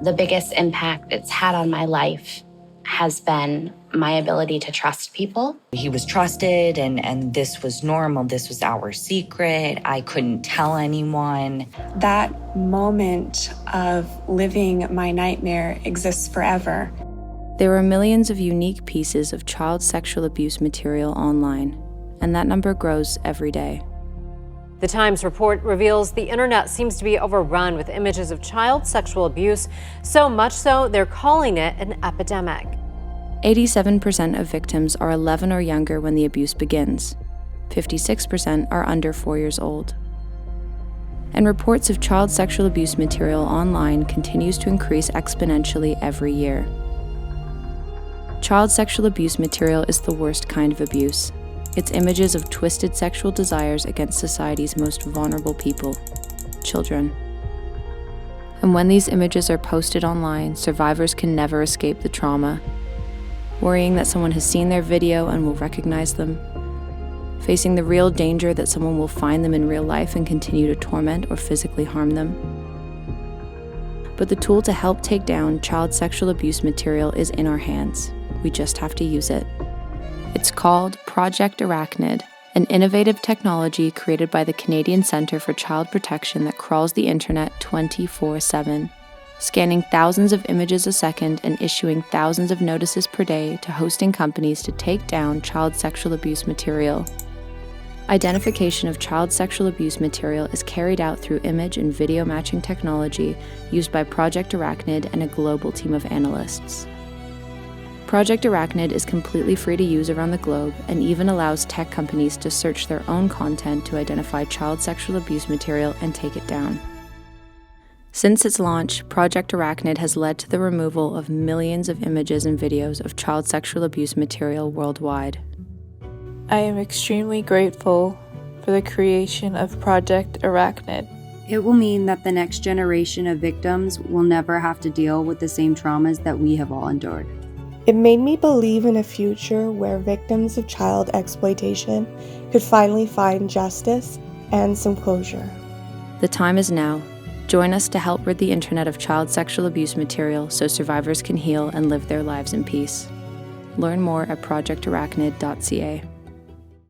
The biggest impact it's had on my life has been my ability to trust people. He was trusted and this was normal. This was our secret. I couldn't tell anyone. That moment of living my nightmare exists forever. There are millions of unique pieces of child sexual abuse material online, and that number grows every day. The Times report reveals the internet seems to be overrun with images of child sexual abuse, so much so they're calling it an epidemic. 87% of victims are 11 or younger when the abuse begins. 56% are under 4 years old. And reports of child sexual abuse material online continues to increase exponentially every year. Child sexual abuse material is the worst kind of abuse. It's images of twisted sexual desires against society's most vulnerable people, children. And when these images are posted online, survivors can never escape the trauma, worrying that someone has seen their video and will recognize them, facing the real danger that someone will find them in real life and continue to torment or physically harm them. But the tool to help take down child sexual abuse material is in our hands. We just have to use it. It's called Project Arachnid, an innovative technology created by the Canadian Centre for Child Protection that crawls the internet 24/7, scanning thousands of images a second and issuing thousands of notices per day to hosting companies to take down child sexual abuse material. Identification of child sexual abuse material is carried out through image and video matching technology used by Project Arachnid and a global team of analysts. Project Arachnid is completely free to use around the globe and even allows tech companies to search their own content to identify child sexual abuse material and take it down. Since its launch, Project Arachnid has led to the removal of millions of images and videos of child sexual abuse material worldwide. I am extremely grateful for the creation of Project Arachnid. It will mean that the next generation of victims will never have to deal with the same traumas that we have all endured. It made me believe in a future where victims of child exploitation could finally find justice and some closure. The time is now. Join us to help rid the internet of child sexual abuse material so survivors can heal and live their lives in peace. Learn more at projectarachnid.ca.